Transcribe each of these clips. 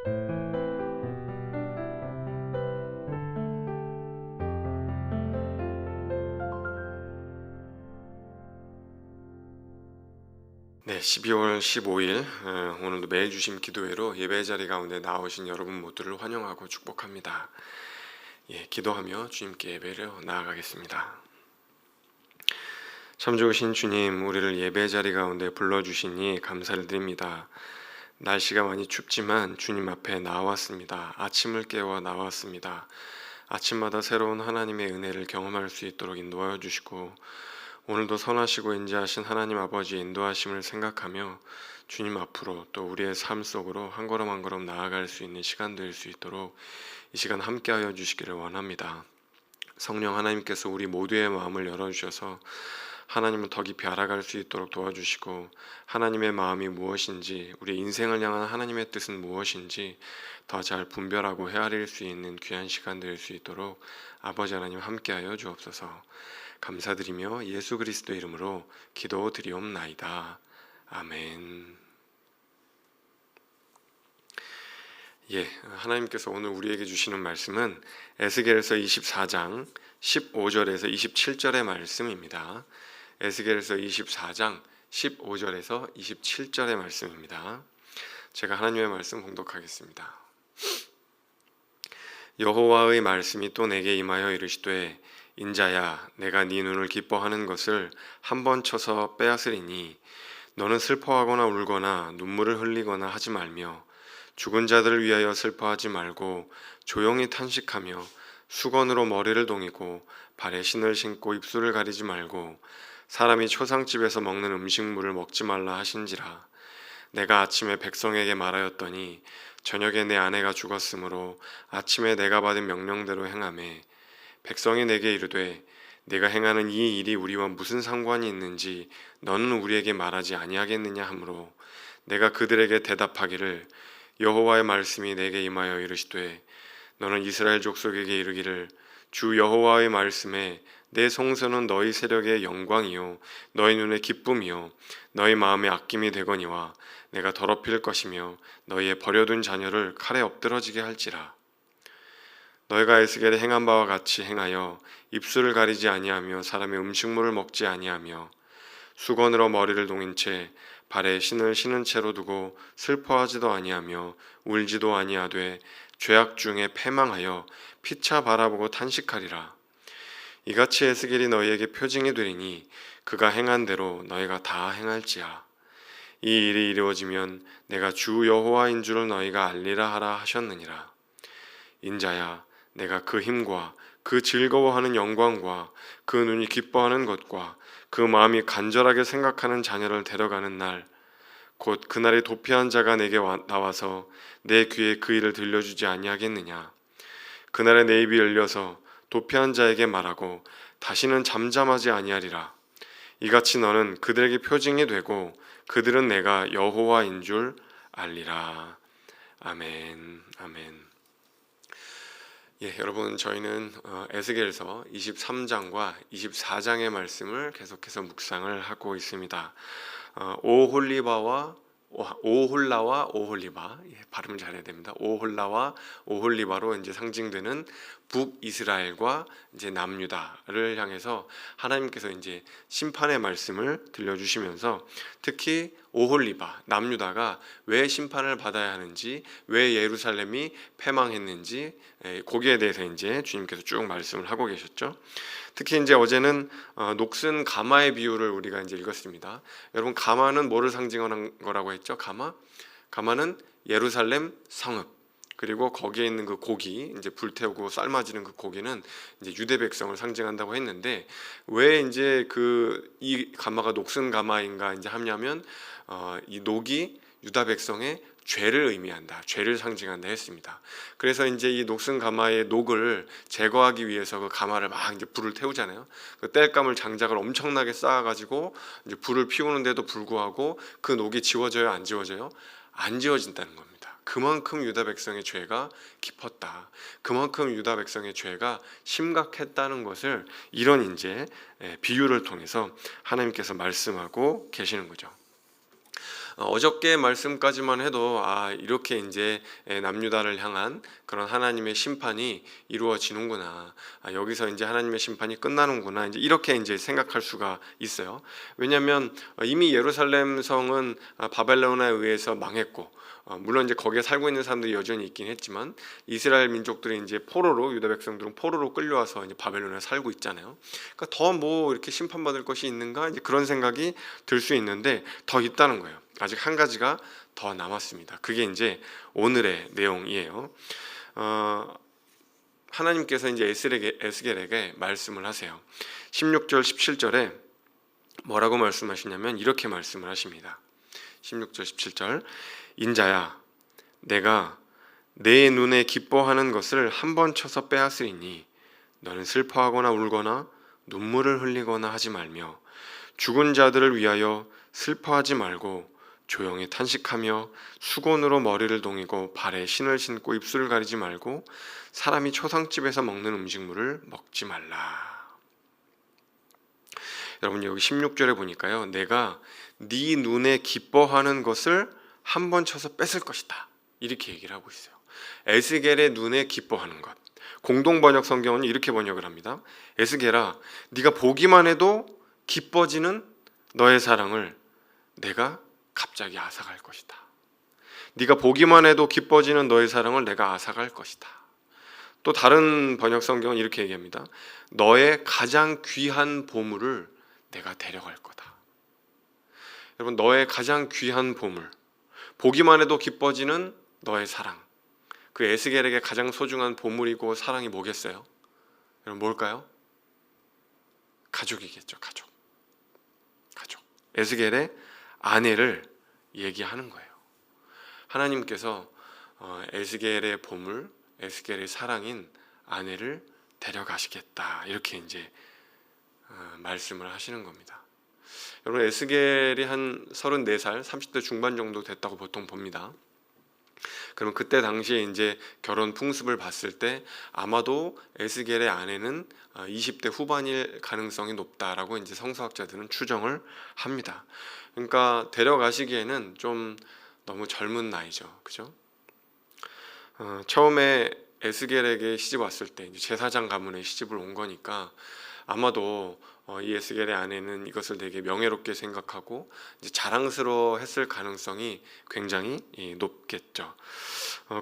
네, 12월 15일 오늘도 매일 주심 기도회로 예배 자리 가운데 나오신 여러분 모두를 환영하고 축복합니다. 기도하며 주님께 예배를 나아가겠습니다. 참 좋으신 주님, 우리를 예배 자리 가운데 불러주시니 감사를 드립니다. 날씨가 많이 춥지만 주님 앞에 나왔습니다. 아침을 깨워 나왔습니다. 아침마다 새로운 하나님의 은혜를 경험할 수 있도록 인도하여 주시고, 오늘도 선하시고 인자하신 하나님 아버지의 인도하심을 생각하며 주님 앞으로 또 우리의 삶 속으로 한 걸음 한 걸음 나아갈 수 있는 시간 될 수 있도록 이 시간 함께하여 주시기를 원합니다. 성령 하나님께서 우리 모두의 마음을 열어주셔서 하나님을 더 깊이 알아갈 수 있도록 도와주시고, 하나님의 마음이 무엇인지, 우리 인생을 향한 하나님의 뜻은 무엇인지 더 잘 분별하고 헤아릴 수 있는 귀한 시간 될 수 있도록 아버지 하나님 함께하여 주옵소서. 감사드리며 예수 그리스도 이름으로 기도드리옵나이다. 아멘. 하나님께서 오늘 우리에게 주시는 말씀은 에스겔서 24장 15절에서 27절의 말씀입니다. 에스겔서 24장 15절에서 27절의 말씀입니다. 제가 하나님의 말씀 봉독하겠습니다. 여호와의 말씀이 또 내게 임하여 이르시되, 인자야, 내가 네 눈을 기뻐하는 것을 한 번 쳐서 빼앗으리니 너는 슬퍼하거나 울거나 눈물을 흘리거나 하지 말며 죽은 자들을 위하여 슬퍼하지 말고 조용히 탄식하며 수건으로 머리를 동이고 발에 신을 신고 입술을 가리지 말고 사람이 초상집에서 먹는 음식물을 먹지 말라 하신지라. 내가 아침에 백성에게 말하였더니 저녁에 내 아내가 죽었으므로 아침에 내가 받은 명령대로 행하매, 백성이 내게 이르되 내가 행하는 이 일이 우리와 무슨 상관이 있는지 너는 우리에게 말하지 아니하겠느냐 하므로 내가 그들에게 대답하기를, 여호와의 말씀이 내게 임하여 이르시되, 너는 이스라엘 족속에게 이르기를, 주 여호와의 말씀에 내 성소는 너희 세력의 영광이요 너희 눈의 기쁨이요 너희 마음의 아낌이 되거니와 내가 더럽힐 것이며 너희의 버려둔 자녀를 칼에 엎드러지게 할지라. 너희가 에스겔에 행한 바와 같이 행하여 입술을 가리지 아니하며 사람의 음식물을 먹지 아니하며 수건으로 머리를 동인 채 발에 신을 신은 채로 두고 슬퍼하지도 아니하며 울지도 아니하되 죄악 중에 패망하여 피차 바라보고 탄식하리라. 이같이 에스겔이 너희에게 표징이 되리니 그가 행한 대로 너희가 다 행할지야. 이 일이 이루어지면 내가 주 여호와인 줄을 너희가 알리라 하라 하셨느니라. 인자야, 내가 그 힘과 그 즐거워하는 영광과 그 눈이 기뻐하는 것과 그 마음이 간절하게 생각하는 자녀를 데려가는 날, 곧 그날에 도피한 자가 내게 나와서 내 귀에 그 일을 들려주지 아니하겠느냐. 그날에 내 입이 열려서 도피한 자에게 말하고 다시는 잠잠하지 아니하리라. 이같이 너는 그들에게 표징이 되고 그들은 내가 여호와인 줄 알리라. 아멘. 아멘. 여러분, 저희는 에스겔서 23장과 24장의 말씀을 계속해서 묵상을 하고 있습니다. 오홀라와 오홀리바, 발음 잘해야 됩니다. 오홀라와 오홀리바로 이제 상징되는 북이스라엘과 이제 남유다를 향해서 하나님께서 이제 심판의 말씀을 들려주시면서, 특히 오홀리바, 남유다가 왜 심판을 받아야 하는지, 왜 예루살렘이 패망했는지, 거기에 대해서 이제 주님께서 쭉 말씀을 하고 계셨죠. 특히 이제 어제는 녹슨 가마의 비유를 우리가 이제 읽었습니다. 여러분, 가마는 뭐를 상징하는 거라고 했죠? 가마는 예루살렘 성읍, 그리고 거기에 있는 그 고기, 이제 불태우고 삶아지는 그 고기는 이제 유대 백성을 상징한다고 했는데, 왜 이제 이 가마가 녹슨 가마인가 이제 하냐면, 이 녹이 유다 백성의 죄를 의미한다, 죄를 상징한다 했습니다. 그래서 이제 이 녹슨 가마의 녹을 제거하기 위해서 그 가마를 막 이제 불을 태우잖아요. 그 땔감을 장작을 엄청나게 쌓아가지고 이제 불을 피우는데도 불구하고 그 녹이 지워져요, 안 지워져요? 안 지워진다는 겁니다. 그만큼 유다 백성의 죄가 깊었다. 그만큼 유다 백성의 죄가 심각했다는 것을 이런 이제 비유를 통해서 하나님께서 말씀하고 계시는 거죠. 어저께 말씀까지만 해도 이렇게 이제 남유다를 향한 그런 하나님의 심판이 이루어지는구나. 여기서 이제 하나님의 심판이 끝나는구나. 이제 이렇게 이제 생각할 수가 있어요. 왜냐하면 이미 예루살렘 성은 바벨론에 의해서 망했고, 물론 이제 거기에 살고 있는 사람들이 여전히 있긴 했지만 이스라엘 민족들이 이제 포로로, 유다 백성들은 포로로 끌려와서 이제 바벨론에 살고 있잖아요. 그러니까 더 뭐 이렇게 심판받을 것이 있는가, 이제 그런 생각이 들 수 있는데 더 있다는 거예요. 아직 한 가지가 더 남았습니다. 그게 이제 오늘의 내용이에요. 하나님께서 이제 에스겔에게 말씀을 하세요. 16절 17절에 뭐라고 말씀하시냐면 이렇게 말씀을 하십니다. 16절 17절, 인자야, 내가 내 눈에 기뻐하는 것을 한 번 쳐서 빼앗으리니 너는 슬퍼하거나 울거나 눈물을 흘리거나 하지 말며 죽은 자들을 위하여 슬퍼하지 말고 조용히 탄식하며 수건으로 머리를 동이고 발에 신을 신고 입술을 가리지 말고 사람이 초상집에서 먹는 음식물을 먹지 말라. 여러분, 여기 16절에 보니까요, 내가 네 눈에 기뻐하는 것을 한 번 쳐서 뺏을 것이다, 이렇게 얘기를 하고 있어요. 에스겔의 눈에 기뻐하는 것. 공동번역 성경은 이렇게 번역을 합니다. 에스겔아, 네가 보기만 해도 기뻐지는 너의 사랑을 내가 갑자기 앗아갈 것이다. 네가 보기만 해도 기뻐지는 너의 사랑을 내가 앗아갈 것이다. 또 다른 번역 성경은 이렇게 얘기합니다. 너의 가장 귀한 보물을 내가 데려갈 거다. 여러분, 너의 가장 귀한 보물, 보기만 해도 기뻐지는 너의 사랑, 그 에스겔에게 가장 소중한 보물이고 사랑이 뭐겠어요? 여러분, 뭘까요? 가족이겠죠. 가족. 에스겔의 아내를 얘기하는 거예요. 하나님께서 에스겔의 보물, 에스겔의 사랑인 아내를 데려가시겠다, 이렇게 이제 말씀을 하시는 겁니다. 여러분, 에스겔이 한 34살, 30대 중반 정도 됐다고 보통 봅니다. 그럼 그때 당시에 이제 결혼 풍습을 봤을 때 아마도 에스겔의 아내는 20대 후반일 가능성이 높다라고 이제 성서학자들은 추정을 합니다. 그러니까 데려가시기에는 좀 너무 젊은 나이죠, 그죠? 처음에 에스겔에게 시집 왔을 때 이제 제사장 가문에 시집을 온 거니까 아마도 이 에스겔의 아내는 이것을 되게 명예롭게 생각하고 이제 자랑스러워했을 가능성이 굉장히 높겠죠.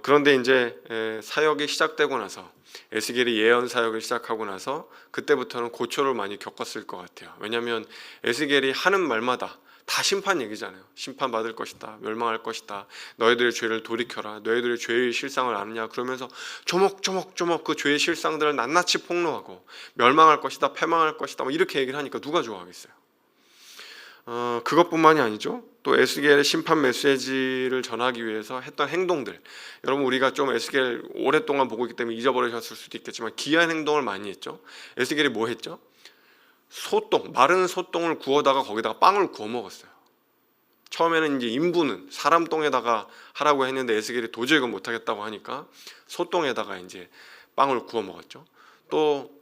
그런데 이제 사역이 시작되고 나서, 에스겔이 예언 사역을 시작하고 나서 그때부터는 고초를 많이 겪었을 것 같아요. 왜냐하면 에스겔이 하는 말마다 다 심판 얘기잖아요. 심판받을 것이다, 멸망할 것이다, 너희들의 죄를 돌이켜라, 너희들의 죄의 실상을 아느냐, 그러면서 조목조목 그 죄의 실상들을 낱낱이 폭로하고 멸망할 것이다, 패망할 것이다, 뭐 이렇게 얘기를 하니까 누가 좋아하겠어요? 그것뿐만이 아니죠. 또 에스겔의 심판 메시지를 전하기 위해서 했던 행동들, 여러분, 우리가 좀 에스겔 오랫동안 보고 있기 때문에 잊어버리셨을 수도 있겠지만 기이한 행동을 많이 했죠. 에스겔이 뭐 했죠? 소똥, 마른 소똥을 구워다가 거기다가 빵을 구워 먹었어요. 처음에는 이제 인부는 사람 똥에다가 하라고 했는데 에스겔이 도저히 그걸 못하겠다고 하니까 소똥에다가 이제 빵을 구워 먹었죠. 또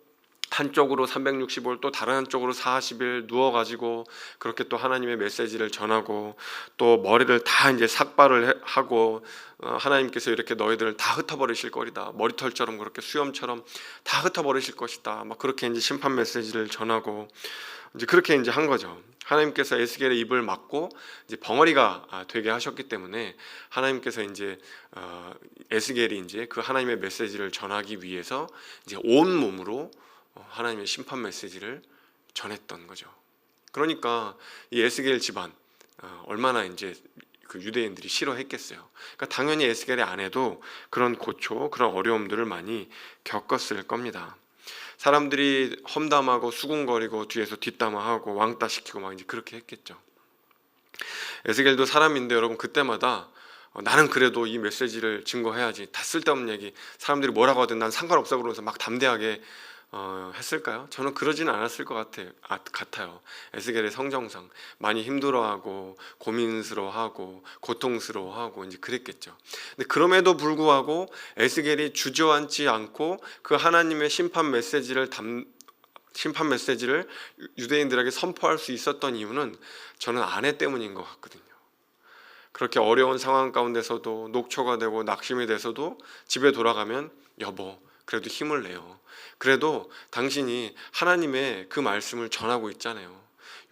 한쪽으로 365일, 또 다른 한쪽으로 40일 누워가지고 그렇게 또 하나님의 메시지를 전하고, 또 머리를 다 이제 삭발을 하고 하나님께서 이렇게 너희들을 다 흩어버리실 거리다, 머리털처럼 그렇게 수염처럼 다 흩어버리실 것이다, 막 그렇게 이제 심판 메시지를 전하고 이제 그렇게 이제 한 거죠. 하나님께서 에스겔의 입을 막고 이제 벙어리가 되게 하셨기 때문에 하나님께서 이제 에스겔이 이제 그 하나님의 메시지를 전하기 위해서 이제 온 몸으로 하나님의 심판 메시지를 전했던 거죠. 그러니까 이 에스겔 집안 얼마나 이제 그 유대인들이 싫어했겠어요. 그러니까 당연히 에스겔의 아내도 그런 고초, 그런 어려움들을 많이 겪었을 겁니다. 사람들이 험담하고 수군거리고 뒤에서 뒷담화하고 왕따 시키고 막 이제 그렇게 했겠죠. 에스겔도 사람인데 여러분, 그때마다 나는 그래도 이 메시지를 증거해야지, 다 쓸데없는 얘기, 사람들이 뭐라고 하든 난 상관없어 그러면서 막 담대하게 했을까요? 저는 그러지는 않았을 것 같아요. 에스겔의 성정상 많이 힘들어하고 고민스러워하고 고통스러워하고 이제 그랬겠죠. 근데 그럼에도 불구하고 에스겔이 주저앉지 않고 그 하나님의 심판 메시지를 유대인들에게 선포할 수 있었던 이유는 저는 아내 때문인 것 같거든요. 그렇게 어려운 상황 가운데서도 녹초가 되고 낙심이 돼서도 집에 돌아가면 여보 그래도 힘을 내요. 그래도 당신이 하나님의 그 말씀을 전하고 있잖아요.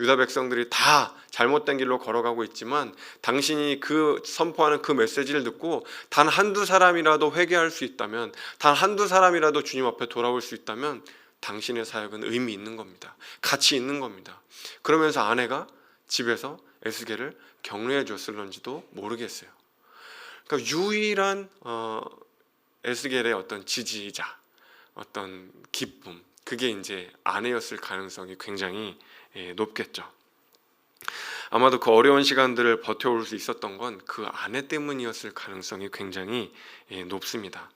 유다 백성들이 다 잘못된 길로 걸어가고 있지만 당신이 그 선포하는 그 메시지를 듣고 단 한두 사람이라도 회개할 수 있다면, 단 한두 사람이라도 주님 앞에 돌아올 수 있다면 당신의 사역은 의미 있는 겁니다. 가치 있는 겁니다. 그러면서 아내가 집에서 에스겔을 격려해 줬을런지도 모르겠어요. 그러니까 유일한 에스겔의 어떤 지지자, 어떤 기쁨, 그게 이제 아내였을 가능성이 굉장히 높겠죠. 아마도 그 어려운 시간들을 버텨올 수 있었던 건 그 아내 때문이었을 가능성이 굉장히 높습니다.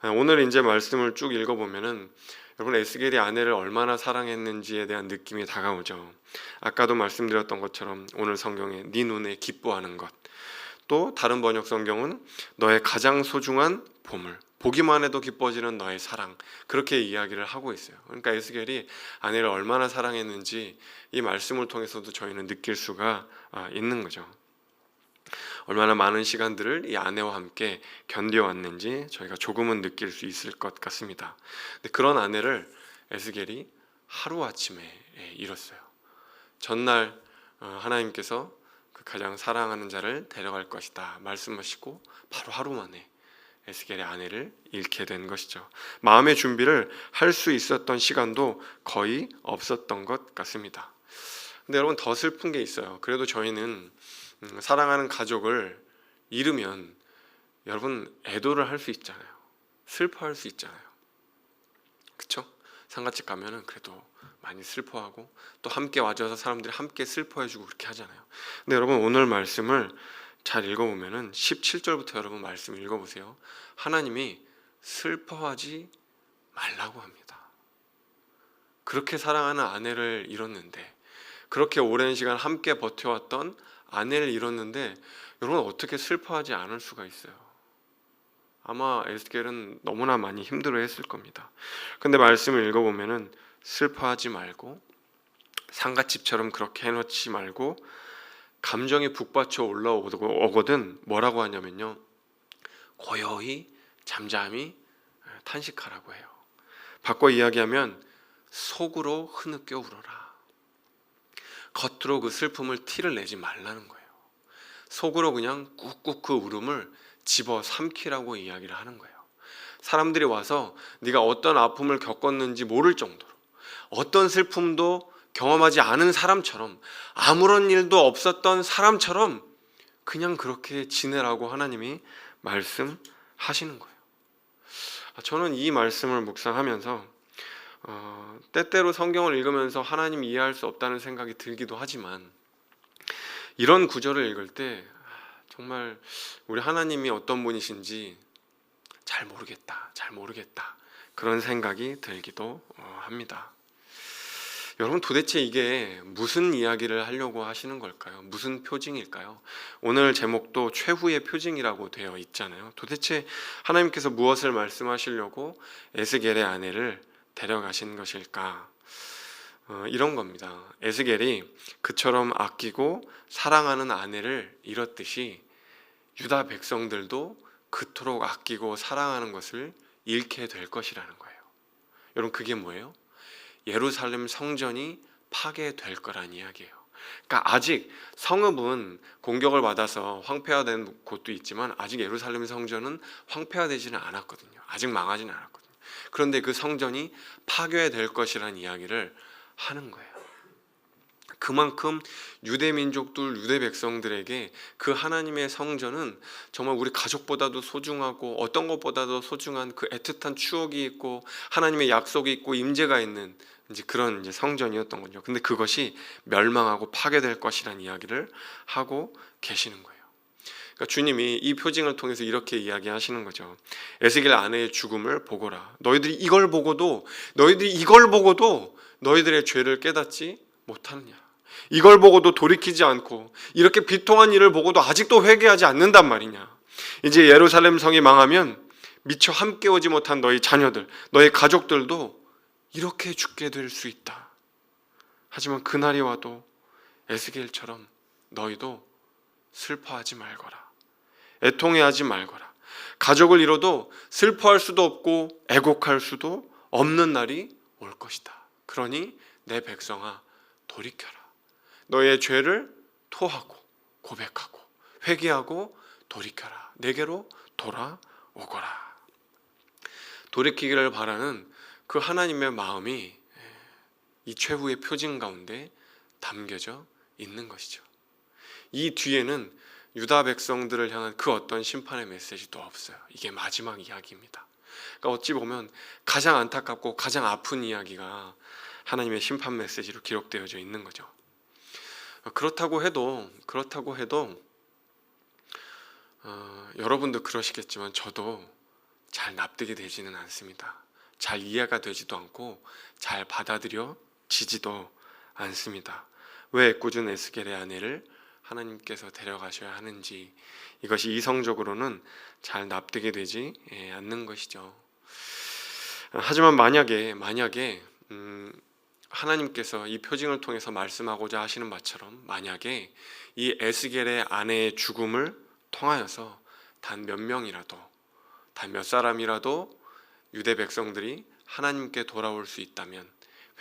오늘 이제 말씀을 쭉 읽어보면은 여러분 에스겔이 아내를 얼마나 사랑했는지에 대한 느낌이 다가오죠. 아까도 말씀드렸던 것처럼 오늘 성경에 네 눈에 기뻐하는 것, 또 다른 번역 성경은 너의 가장 소중한 보물, 보기만 해도 기뻐지는 너의 사랑, 그렇게 이야기를 하고 있어요. 그러니까 에스겔이 아내를 얼마나 사랑했는지 이 말씀을 통해서도 저희는 느낄 수가 있는 거죠. 얼마나 많은 시간들을 이 아내와 함께 견뎌왔는지 저희가 조금은 느낄 수 있을 것 같습니다. 근데 그런 아내를 에스겔이 하루아침에 잃었어요. 전날 하나님께서 그 가장 사랑하는 자를 데려갈 것이다 말씀하시고 바로 하루 만에 에스겔의 아내를 잃게 된 것이죠. 마음의 준비를 할 수 있었던 시간도 거의 없었던 것 같습니다. 근데 여러분 더 슬픈 게 있어요. 그래도 저희는 사랑하는 가족을 잃으면 여러분 애도를 할 수 있잖아요. 슬퍼할 수 있잖아요. 그쵸? 상가집 가면은 그래도 많이 슬퍼하고 또 함께 와줘서 사람들이 함께 슬퍼해주고 그렇게 하잖아요. 근데 여러분 오늘 말씀을 잘 읽어보면은 17절부터 여러분 말씀 읽어보세요. 하나님이 슬퍼하지 말라고 합니다. 그렇게 사랑하는 아내를 잃었는데, 그렇게 오랜 시간 함께 버텨왔던 아내를 잃었는데 여러분 어떻게 슬퍼하지 않을 수가 있어요? 아마 에스겔은 너무나 많이 힘들어했을 겁니다. 근데 말씀을 읽어보면은 슬퍼하지 말고 상갓집처럼 그렇게 해놓지 말고 감정이 북받쳐 올라오거든 뭐라고 하냐면요, 고요히 잠잠히 탄식하라고 해요. 바꿔 이야기하면 속으로 흐느껴 울어라. 겉으로 그 슬픔을 티를 내지 말라는 거예요. 속으로 그냥 꾹꾹 그 울음을 집어 삼키라고 이야기를 하는 거예요. 사람들이 와서 네가 어떤 아픔을 겪었는지 모를 정도로, 어떤 슬픔도 경험하지 않은 사람처럼, 아무런 일도 없었던 사람처럼 그냥 그렇게 지내라고 하나님이 말씀하시는 거예요. 저는 이 말씀을 묵상하면서 때때로 성경을 읽으면서 하나님 이해할 수 없다는 생각이 들기도 하지만, 이런 구절을 읽을 때 정말 우리 하나님이 어떤 분이신지 잘 모르겠다 그런 생각이 들기도 합니다. 여러분 도대체 이게 무슨 이야기를 하려고 하시는 걸까요? 무슨 표징일까요? 오늘 제목도 최후의 표징이라고 되어 있잖아요. 도대체 하나님께서 무엇을 말씀하시려고 에스겔의 아내를 데려가신 것일까? 이런 겁니다. 에스겔이 그처럼 아끼고 사랑하는 아내를 잃었듯이 유다 백성들도 그토록 아끼고 사랑하는 것을 잃게 될 것이라는 거예요. 여러분 그게 뭐예요? 예루살렘 성전이 파괴될 거란 이야기예요. 그러니까 아직 성읍은 공격을 받아서 황폐화된 곳도 있지만 아직 예루살렘 성전은 황폐화되지는 않았거든요. 아직 망하지는 않았거든요. 그런데 그 성전이 파괴될 것이라는 이야기를 하는 거예요. 그만큼 유대 민족들, 유대 백성들에게 그 하나님의 성전은 정말 우리 가족보다도 소중하고 어떤 것보다도 소중한 그 애틋한 추억이 있고 하나님의 약속이 있고 임재가 있는 이제 그런 이제 성전이었던 거죠. 근데 그것이 멸망하고 파괴될 것이라는 이야기를 하고 계시는 거예요. 그러니까 주님이 이 표징을 통해서 이렇게 이야기하시는 거죠. 에스겔 아내의 죽음을 보거라. 너희들이 이걸 보고도 너희들의 죄를 깨닫지 못하느냐. 이걸 보고도 돌이키지 않고 이렇게 비통한 일을 보고도 아직도 회개하지 않는단 말이냐. 이제 예루살렘 성이 망하면 미처 함께 오지 못한 너희 자녀들, 너희 가족들도 이렇게 죽게 될 수 있다. 하지만 그날이 와도 에스겔처럼 너희도 슬퍼하지 말거라. 애통해하지 말거라. 가족을 잃어도 슬퍼할 수도 없고 애곡할 수도 없는 날이 올 것이다. 그러니 내 백성아 돌이켜라. 너의 죄를 토하고 고백하고 회개하고 돌이켜라. 내게로 돌아오거라. 돌이키기를 바라는 그 하나님의 마음이 이 최후의 표징 가운데 담겨져 있는 것이죠. 이 뒤에는 유다 백성들을 향한 그 어떤 심판의 메시지도 없어요. 이게 마지막 이야기입니다. 그러니까 어찌 보면 가장 안타깝고 가장 아픈 이야기가 하나님의 심판 메시지로 기록되어져 있는 거죠. 그렇다고 해도 여러분도 그러시겠지만 저도 잘 납득이 되지는 않습니다. 잘 이해가 되지도 않고 잘 받아들여지지도 않습니다. 왜 애꿎은 에스겔의 아내를 하나님께서 데려가셔야 하는지, 이것이 이성적으로는 잘 납득이 되지 않는 것이죠. 하지만 만약에 하나님께서 이 표징을 통해서 말씀하고자 하시는 바처럼 만약에 이 에스겔의 아내의 죽음을 통하여서 단 몇 명이라도, 단 몇 사람이라도 유대 백성들이 하나님께 돌아올 수 있다면,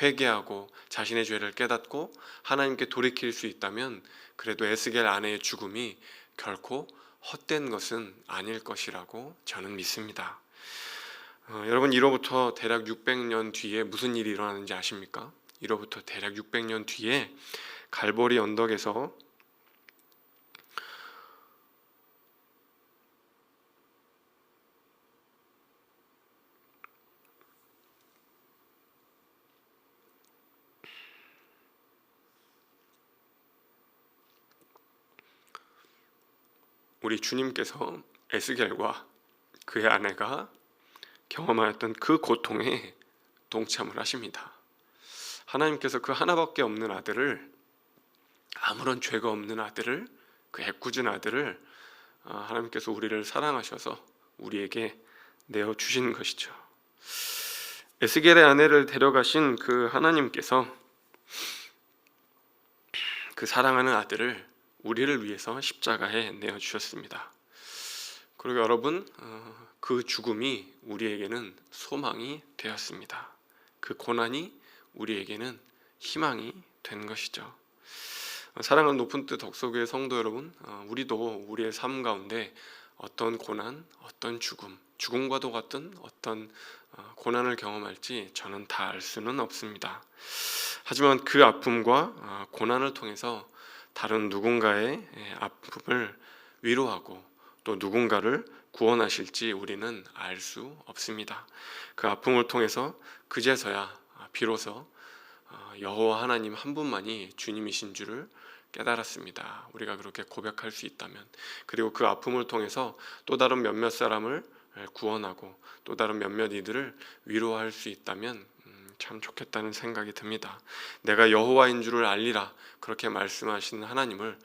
회개하고 자신의 죄를 깨닫고 하나님께 돌이킬 수 있다면, 그래도 에스겔 아내의 죽음이 결코 헛된 것은 아닐 것이라고 저는 믿습니다. 여러분, 이로부터 대략 600년 뒤에 무슨 일이 일어나는지 아십니까? 이로부터 대략 600년 뒤에 갈보리 언덕에서 우리 주님께서 에스겔과 그의 아내가 경험하였던 그 고통에 동참을 하십니다. 하나님께서 그 하나밖에 없는 아들을, 아무런 죄가 없는 아들을, 그 애꿎은 아들을 하나님께서 우리를 사랑하셔서 우리에게 내어주신 것이죠. 에스겔의 아내를 데려가신 그 하나님께서 그 사랑하는 아들을 우리를 위해서 십자가에 내어주셨습니다. 그리고 여러분, 그 죽음이 우리에게는 소망이 되었습니다. 그 고난이 우리에게는 희망이 된 것이죠. 사랑하는 높은 뜻 덕소교회 성도 여러분, 우리도 우리의 삶 가운데 어떤 고난, 어떤 죽음과도 같은 어떤 고난을 경험할지 저는 다 알 수는 없습니다. 하지만 그 아픔과 고난을 통해서 다른 누군가의 아픔을 위로하고 또 누군가를 구원하실지 우리는 알 수 없습니다. 그 아픔을 통해서 그제서야 비로소 여호와 하나님 한 분만이 주님이신 줄을 깨달았습니다. 우리가 그렇게 고백할 수 있다면, 그리고 그 아픔을 통해서 또 다른 몇몇 사람을 구원하고 또 다른 몇몇 이들을 위로할 수 있다면 참 좋겠다는 생각이 듭니다. 내가 여호와인 줄을 알리라, 그렇게 말씀하신 하나님을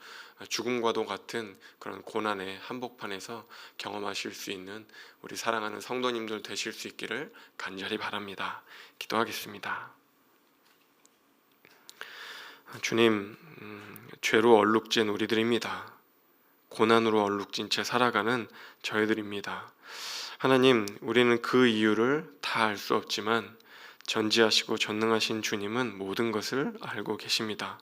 죽음과도 같은 그런 고난의 한복판에서 경험하실 수 있는 우리 사랑하는 성도님들 되실 수 있기를 간절히 바랍니다. 기도하겠습니다. 주님, 죄로 얼룩진 우리들입니다. 고난으로 얼룩진 채 살아가는 저희들입니다. 하나님, 우리는 그 이유를 다 알 수 없지만 전지하시고 전능하신 주님은 모든 것을 알고 계십니다.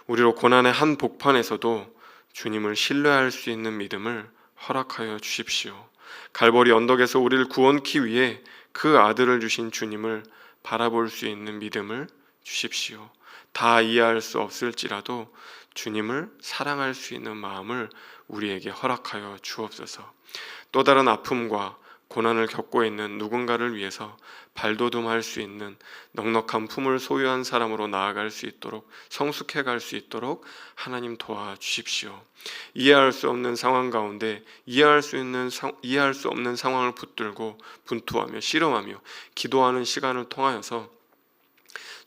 우리로 고난의 한 복판에서도 주님을 신뢰할 수 있는 믿음을 허락하여 주십시오. 갈보리 언덕에서 우리를 구원케 위해 그 아들을 주신 주님을 바라볼 수 있는 믿음을 주십시오. 다 이해할 수 없을지라도 주님을 사랑할 수 있는 마음을 우리에게 허락하여 주옵소서. 또 다른 아픔과 고난을 겪고 있는 누군가를 위해서 발돋움할 수 있는 넉넉한 품을 소유한 사람으로 나아갈 수 있도록, 성숙해 갈 수 있도록 하나님 도와주십시오. 이해할 수 없는 상황 가운데 이해할 수 없는 상황을 붙들고 분투하며 씨름하며 기도하는 시간을 통하여서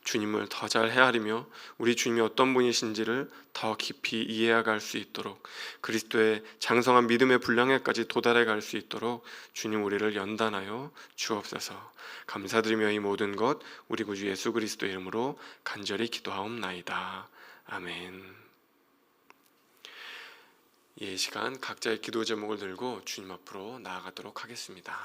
주님을 더 잘 헤아리며 우리 주님이 어떤 분이신지를 더 깊이 이해해 갈 수 있도록, 그리스도의 장성한 믿음의 분량에까지 도달해 갈 수 있도록 주님 우리를 연단하여 주옵소서. 감사드리며 이 모든 것 우리 구주 예수 그리스도 이름으로 간절히 기도하옵나이다. 아멘. 이 시간 각자의 기도 제목을 들고 주님 앞으로 나아가도록 하겠습니다.